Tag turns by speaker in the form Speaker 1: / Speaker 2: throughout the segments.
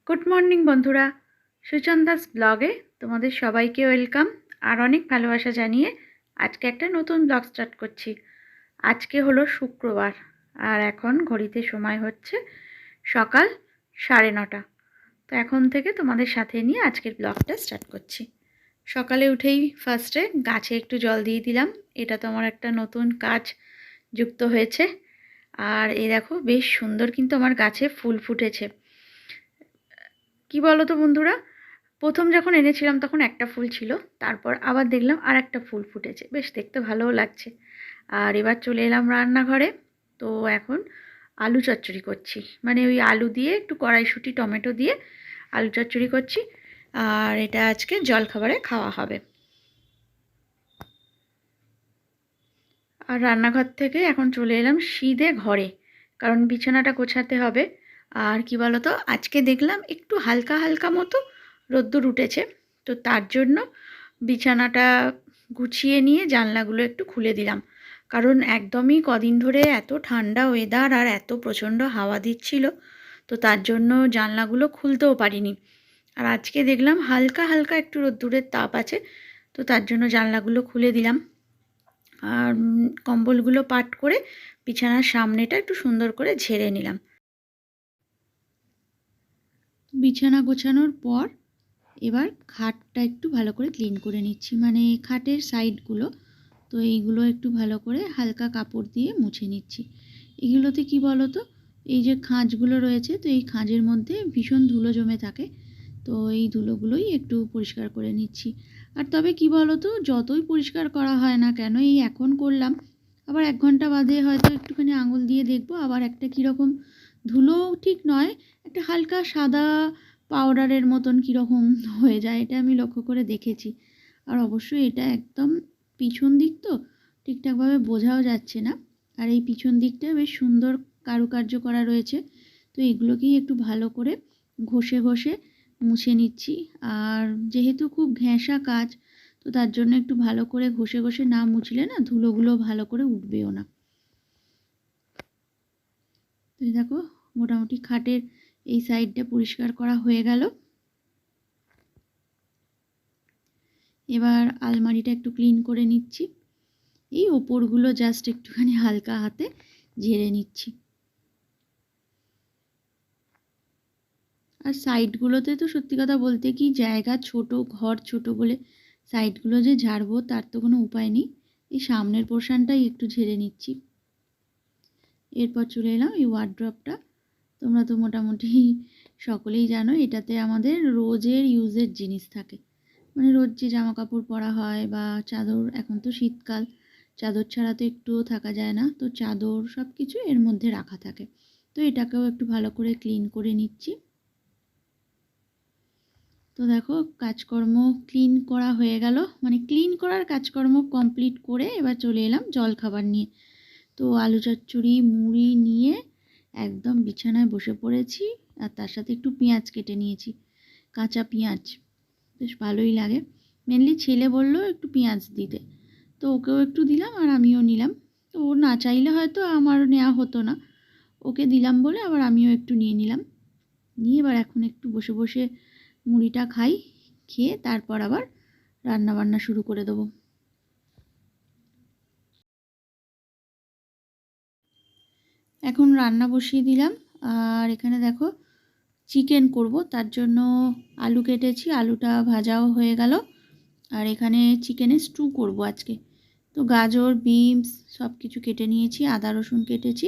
Speaker 1: Good morning বন্ধুরা, সুচন্দাস ব্লগে তোমাদের সবাইকে ওয়েলকাম আর অনেক ভালোবাসা জানিয়ে আজকে একটা নতুন ব্লগ স্টার্ট করছি। আজকে হলো শুক্রবার আর এখন ঘড়িতে সময় হচ্ছে সকাল 9:30। তো এখন থেকে তোমাদের সাথে নিয়ে আজকের ব্লগটা স্টার্ট করছি। সকালে উঠেই ফার্স্টে গাছে একটু জল দিয়ে দিলাম। এটা তো আমার একটা নতুন কাজ যুক্ত হয়েছে। আর এই দেখো বেশ সুন্দর কিন্তু আমার গাছে ফুল ফুটেছে। কি বলো তো বন্ধুরা, প্রথম যখন এনেছিলাম তখন একটা ফুল ছিল, তারপর আবার দেখলাম আর একটা ফুল ফুটেছে, বেশ দেখতে ভালোও লাগছে। আর এবার চলে এলাম রান্নাঘরে। তো এখন আলু চচ্চড়ি করছি, মানে ওই আলু দিয়ে একটু কড়াইশুঁটি টমেটো দিয়ে আলু চচ্চড়ি করছি। আর এটা আজকে জলখাবারে খাওয়া হবে। আর রান্নাঘর থেকে এখন চলে এলাম সিধে ঘরে, কারণ বিছানাটা গোছাতে হবে। আর কি বলো তো, আজকে দেখলাম একটু হালকা হালকা মতো রোদ্দুর উঠেছে, তো তার জন্য বিছানাটা গুছিয়ে নিয়ে জানলাগুলো একটু খুলে দিলাম। কারণ একদমই কদিন ধরে এত ঠান্ডা ওয়েদার আর এত প্রচণ্ড হাওয়া দিচ্ছিল, তো তার জন্য জানলাগুলো খুলতেও পারিনি। আর আজকে দেখলাম হালকা হালকা একটু রোদ্দুরের তাপ আছে, তো তার জন্য জানলাগুলো খুলে দিলাম। আর কম্বলগুলো পাট করে বিছানার সামনেটা একটু সুন্দর করে ঝেড়ে নিলাম। বিছানা গোছানোর পর এবার খাটটা একটু ভালো করে ক্লিন করে নিচ্ছি, মানে খাটের সাইডগুলো। তো এইগুলো একটু ভালো করে হালকা কাপড় দিয়ে মুছে নিচ্ছি। এগুলোতে কি বলো তো, এই যে খাঁজগুলো রয়েছে, তো এই খাঁজের মধ্যে ভীষণ ধুলো জমে থাকে, তো এই ধুলোগুলোই একটু পরিষ্কার করে নিচ্ছি। আর তবে কি বলো তো, যতই পরিষ্কার করা হয় না কেন, এই এখন করলাম, আবার 1 ঘন্টা বাদে হয়তো একটুখানি আঙুল দিয়ে দেখবো, আবার একটা কীরকম ধুলো ঠিক নয়, একটা হালকা সাদা পাউডারের মতন কীরকম হয়ে যায়, এটা আমি লক্ষ্য করে দেখেছি। আর অবশ্যই এটা একদম পিছন দিক, তো ঠিকঠাকভাবে বোঝাও যাচ্ছে না। আর এই পিছন দিকটা বেশ সুন্দর কারুকার্য করা রয়েছে, তো এগুলোকেই একটু ভালো করে ঘষে ঘষে মুছে নিচ্ছি। আর যেহেতু খুব ঘেঁষা কাজ, তো তার জন্য একটু ভালো করে ঘষে ঘষে না মুছলে না ধুলোগুলো ভালো করে উঠবেও না। তো দেখো মোটামুটি খাটের এই সাইডটা পরিষ্কার করা হয়ে গেল। এবার আলমারিটা একটু ক্লিন করে নিচ্ছি। এই ওপরগুলো জাস্ট একটুখানি হালকা হাতে ঝেড়ে নিচ্ছি। আর সাইডগুলোতে তো সত্যি কথা বলতে কি, জায়গা ছোট, ঘর ছোট বলে সাইডগুলো যে ঝাড়বো তার তো কোনো উপায় নেই। এই সামনের পোর্শনটাই একটু ঝেড়ে নিচ্ছি। এরপর চলে এলাম এই ওয়ার্ড্রপটা। তোমরা তো মোটামুটি সকলেই জানো, এটাতে আমাদের রোজের ইউজের জিনিস থাকে, মানে রোজ যে জামা কাপড় পরা হয় বা চাদর, এখন তো শীতকাল, চাদর ছাড়া তো একটুও থাকা যায় না, তো চাদর সব কিছু এর মধ্যে রাখা থাকে। তো এটাকেও একটু ভালো করে ক্লিন করে নিচ্ছি। তো দেখো কাজকর্ম ক্লিন করা হয়ে গেল, মানে ক্লিন করার কাজকর্ম কমপ্লিট করে এবার চলে এলাম জলখাবার নিয়ে। তো আলু চচ্চড়ি মুড়ি নিয়ে একদম বিছানায় বসে পড়েছি, আর তার সাথে একটু পেঁয়াজ কেটে নিয়েছি, কাঁচা পেঁয়াজ, বেশ ভালোই লাগে। মেনলি ছেলে বলল একটু পেঁয়াজ দিতে, তো ওকেও একটু দিলাম আর আমিও নিলাম। তো ও না চাইলে হয়তো আমার নেওয়া হতো না, ওকে দিলাম বলে আবার আমিও একটু নিয়ে নিলাম। নিয়ে এবার এখন একটু বসে বসে মুড়িটা খাই, খেয়ে তারপর আবার রান্নাবান্না শুরু করে দেবো। এখন রান্না বসিয়ে দিলাম। আর এখানে দেখো চিকেন করব, তার জন্য আলু কেটেছি, আলুটা ভাজাও হয়ে গেল। আর এখানে চিকেনের স্টু করব আজকে। তো গাজর বিনস সব কিছু কেটে নিয়েছি, আদা রসুন কেটেছি।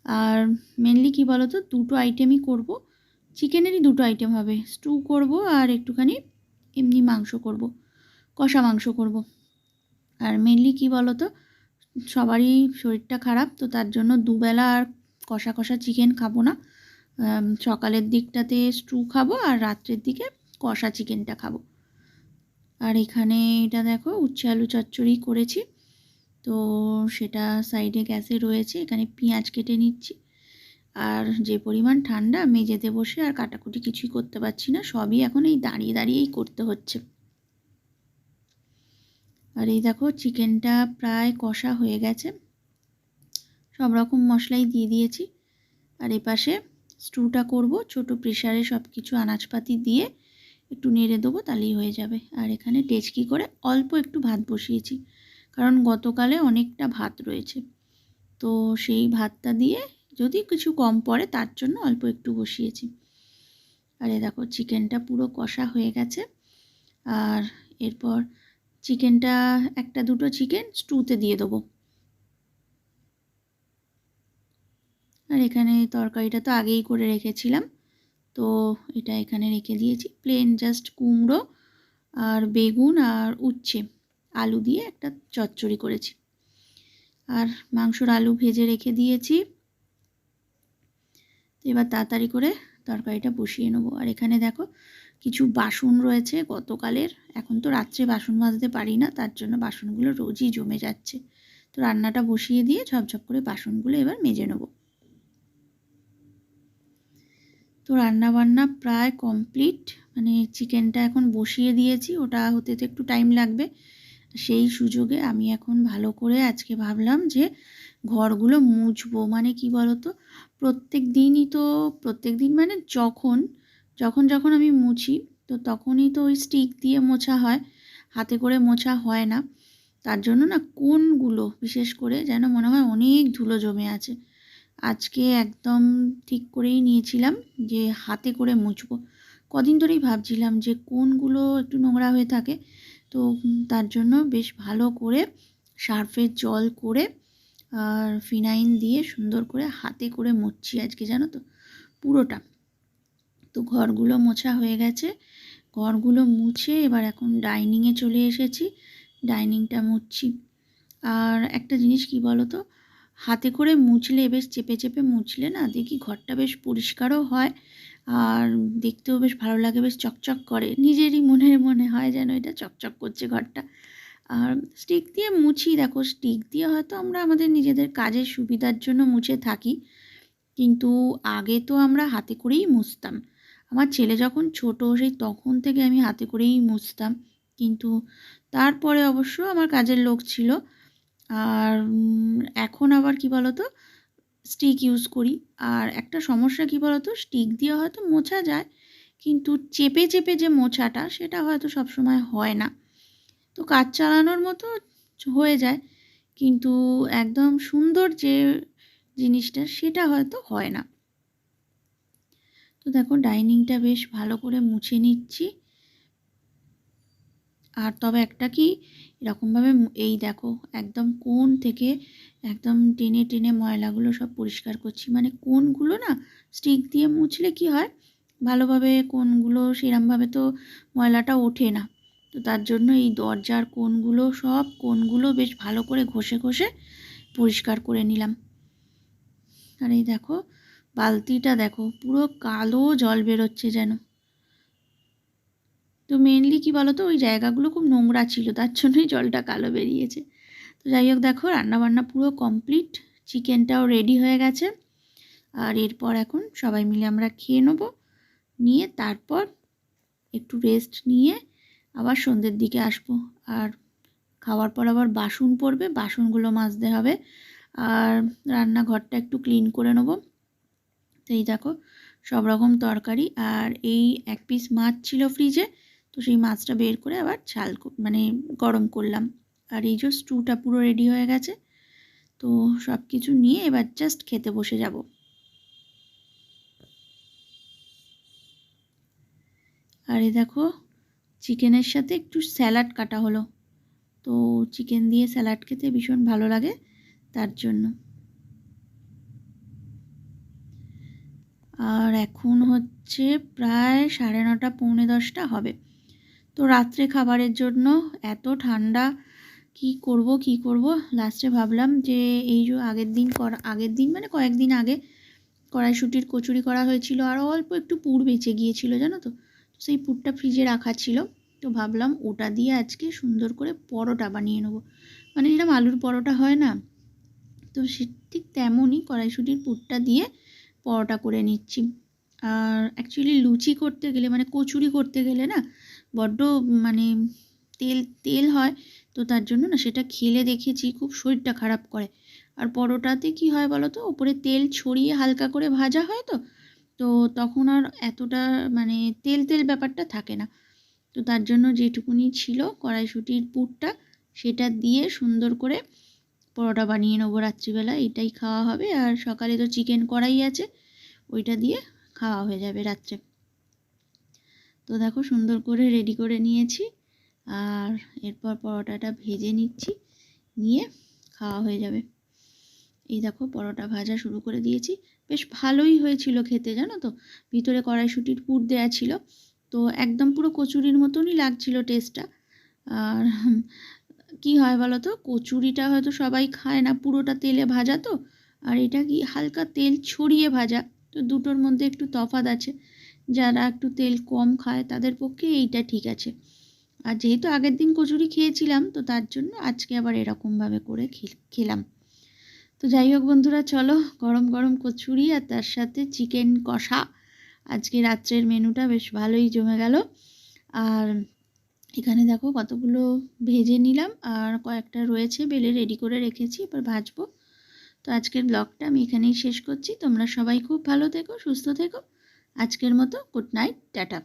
Speaker 1: আর মেনলি কি বলো তো, দুটো আইটেমই করব, চিকেনেরই দুটো আইটেম হবে, স্টু করব আর একটুখানি এমনি মাংস করব, কষা মাংস করব। আর মেনলি কি বলো তো, সবারই শরীরটা খারাপ, তো তার জন্য দুবেলা আর কষা কষা চিকেন খাবো না। সকালের দিকটাতে স্টু খাবো আর রাত্রের দিকে কষা চিকেনটা খাবো। আর এখানে এটা দেখো উচ্ছে আলু চচ্চড়ি করেছি, তো সেটা সাইডে গ্যাসে রয়েছে। এখানে পেঁয়াজ কেটে নিচ্ছি। আর যে পরিমাণ ঠান্ডা, মেঝেতে বসে আর কাটাকুটি কিছুই করতে পারছি না, সবই এখন এই দাঁড়িয়ে দাঁড়িয়েই করতে হচ্ছে। আর এই দেখো চিকেনটা প্রায় কষা হয়ে গেছে, সব রকম মশলাই দিয়ে দিয়েছি। আর এপাশে স্টুটা করব, ছোট প্রেসারে সব কিছু আনাজপাতি দিয়ে একটু নেড়ে দেবো, তাহলেই হয়ে যাবে। আর এখানে টেচকি করে অল্প একটু ভাত বসিয়েছি, কারণ গতকালে অনেকটা ভাত রয়েছে, তো সেই ভাতটা দিয়ে যদি কিছু কম পড়ে তার জন্য অল্প একটু বসিয়েছি। আর এ দেখো চিকেনটা পুরো কষা হয়ে গেছে। আর এরপর চিকেনটা একটা দুটো চিকেন স্টুতে দিয়ে দেবো। আর এখানে তরকারিটা তো আগেই করে রেখেছিলাম, তো এটা এখানে রেখে দিয়েছি। প্লেন জাস্ট কুমড়ো আর বেগুন আর উচ্ছে আলু দিয়ে একটা চচ্চড়ি করেছি। আর মাংসর আলু ভেজে রেখে দিয়েছি। তো এবার তাড়াতাড়ি করে তরকারিটা বসিয়ে নেবো। আর এখানে দেখো কিছু বাসন রয়েছে গতকালের, এখন তো রাত্রে বাসন মাজতে পারি না, তার জন্য বাসনগুলো রোজই জমে যাচ্ছে। তো রান্নাটা বসিয়ে দিয়ে ঝপঝপ করে বাসনগুলো এবার মেজে নেবো। তো রান্নাবান্না প্রায় কমপ্লিট, মানে চিকেনটা এখন বসিয়ে দিয়েছি, ওটা হতে তো একটু টাইম লাগবে। সেই সুযোগে আমি এখন ভালো করে আজকে ভাবলাম যে ঘরগুলো মুছবো। মানে কি বলতো, প্রত্যেক দিন মানে যখন যখন যখন আমি মুছি, তো তখনই তো ওই স্টিক দিয়ে মোছা হয়, হাতে করে মোছা হয় না। তার জন্য না কোণগুলো বিশেষ করে যেন মনে হয় অনেক ধুলো জমে আছে। আজকে একদম ঠিক করেই নিয়েছিলাম যে হাতে করে মুছবো। কদিন ধরেই ভাবছিলাম যে কোণগুলো একটু নোংরা হয়ে থাকে, তো তার জন্য বেশ ভালো করে সার্ফের জল করে আর ফিনাইল দিয়ে সুন্দর করে হাতে করে মুছছি আজকে, জানো তো, পুরোটা। তো ঘরগুলো মোছা হয়ে গেছে, ঘরগুলো মুছে এবার এখন ডাইনিংয়ে চলে এসেছি, ডাইনিংটা মুছছি। আর একটা জিনিস কি বলো তো, হাতে করে মুছলে, বেশ চেপে চেপে মুছলে না দেখি ঘরটা বেশ পরিষ্কারও হয়, আর দেখতেও বেশ ভালো লাগে, বেশ চকচক করে, নিজেরই মনে হয় যেন এটা চকচক করছে ঘরটা। আর স্টিক দিয়ে মুছি, দেখো স্টিক দিয়ে হয়তো আমরা আমাদের নিজেদের কাজের সুবিধার জন্য মুছে থাকি, কিন্তু আগে তো আমরা হাতে করেই মুছতাম। আমার ছেলে যখন ছোট, সেই তখন থেকে আমি হাতে করেই মুছতাম, কিন্তু তারপরে অবশ্য আমার কাজের লোক ছিল। আর এখন আবার কি বলতো, স্টিক ইউজ করি। আর একটা সমস্যা কি বলতো, স্টিক দিয়ে হয়তো মোছা যায়, কিন্তু চেপে চেপে যে মোছাটা সেটা হয়তো সবসময় হয় না। তো কাজ চালানোর মতো হয়ে যায়, কিন্তু একদম সুন্দর যে জিনিসটা সেটা হয়তো হয় না। তো দেখো ডাইনিংটা বেশ ভালো করে মুছে নিচ্ছি। আর তবে একটা কি, এরকমভাবে এই দেখো একদম কোণ থেকে একদম টেনে টেনে ময়লাগুলো সব পরিষ্কার করছি। মানে কোণগুলো না স্টিক দিয়ে মুছলে কি হয়, ভালোভাবে কোণগুলো সেরমভাবে তো ময়লাটা ওঠে না। তো তার জন্য এই দরজার কোণগুলো, সব কোণগুলো বেশ ভালো করে ঘষে ঘষে পরিষ্কার করে নিলাম। আর এই দেখো বালতিটা দেখো পুরো কালো জল বেরোচ্ছে যেন। তো মেনলি কি বলো তো, ওই জায়গাগুলো খুব নোংরা ছিল, তার জন্যই জলটা কালো বেরিয়েছে। তো যাই হোক, দেখো রান্নাবান্না পুরো কমপ্লিট, চিকেনটাও রেডি হয়ে গেছে। আর এরপর এখন সবাই মিলে আমরা খেয়ে নেবো, নিয়ে তারপর একটু রেস্ট নিয়ে আবার সন্ধ্যের দিকে আসবো। আর খাওয়ার পর আবার বাসন পড়বে, বাসনগুলো মাজতে হবে, আর রান্নাঘরটা একটু ক্লিন করে নেবো। তো এই দেখো সব রকম তরকারি, আর এই এক পিস মাছ ছিল ফ্রিজে, তো সেই মাছটা বের করে আবার মানে গরম করলাম। আর এই যে স্টুটা পুরো রেডি হয়ে গেছে, তো সব কিছু নিয়ে এবার জাস্ট খেতে বসে যাব। আর এই দেখো চিকেনের সাথে একটু স্যালাড কাটা হলো, তো চিকেন দিয়ে স্যালাড খেতে ভীষণ ভালো লাগে, তার জন্য। আর এখন হচ্ছে প্রায় 9:30 9:45 হবে। তো রাত্রে খাবারের জন্য এত ঠান্ডা, কি করব লাস্টে ভাবলাম যে এই যে আগের দিন মানে কয়েকদিন আগে কড়াইশুঁটির কচুরি করা হয়েছিল, আর অল্প একটু পুর বেঁচে গিয়েছিল, জানো তো, সেই পুরটা ফ্রিজে রাখা ছিল। তো ভাবলাম ওটা দিয়ে আজকে সুন্দর করে পরোটা বানিয়ে নেবো, মানে যেরকম আলুর পরোটা হয় না, তো সে ঠিক তেমনই কড়াইশুঁটির পুরটা দিয়ে পরোটা করে নিচ্ছি। আর অ্যাকচুয়ালি লুচি করতে গেলে, মানে কচুরি করতে গেলে না বড্ড মানে তেল তেল হয়, তো তার জন্য না সেটা খেলে দেখেছি খুব শরীরটা খারাপ করে। আর পরোটাতে কি হয় বলো তো, ওপরে তেল ছড়িয়ে হালকা করে ভাজা হয়, তো তো তখন আর এতটা মানে তেল তেল ব্যাপারটা থাকে না। তো তার জন্য যেটুকুনি ছিল কড়াইশুঁটির পুরটা সেটা দিয়ে সুন্দর করে পরোটা বানিয়ে নেবো রাত্রিবেলা। এটাই খাওয়া হবে, আর সকালে তো চিকেন কড়াই আছে, ওইটা দিয়ে খাওয়া হয়ে যাবে রাত্রে। তো দেখো সুন্দর করে রেডি করে নিয়েছি, আর এরপর পরোটাটা ভেজে নিচ্ছি, নিয়ে খাওয়া হয়ে যাবে। এই দেখো পরোটা ভাজা শুরু করে দিয়েছি, বেশ ভালোই হয়েছিল খেতে, জানো তো। ভিতরে কড়াইশুঁটির পুর দেওয়া ছিল, তো একদম পুরো কচুরির মতনই লাগছিল টেস্টটা। আর কি হয় বলো তো, কচুরিটা হয়তো সবাই খায় না, পুরোটা তেলে ভাজা তো, আর এটা কি হালকা তেল ছড়িয়ে ভাজা, তো দুটোর মধ্যে একটু তফাৎ আছে। যারা একটু তেল কম খায় তাদের পক্ষে এইটা ঠিক আছে। আর যেহেতু আগের দিন কচুরি খেয়েছিলাম, তো তার জন্য আজকে আবার এরকমভাবে করে খেলাম। তো যাই হোক বন্ধুরা, চলো গরম গরম কচুরি আর তার সাথে চিকেন কষা, আজকে রাত্রের মেনুটা বেশ ভালোই জমে গেল। আর এখানে দেখো কতগুলো ভেজে নিলাম, আর কয়েকটা রয়েছে বেলে রেডি করে রেখেছি, এবার ভাজবো। তো আজকের ব্লগটা আমি এখানেই শেষ করছি। তোমরা সবাই খুব ভালো থেকো, সুস্থ থেকো। আজকের মতো গুড নাইট, টাটা।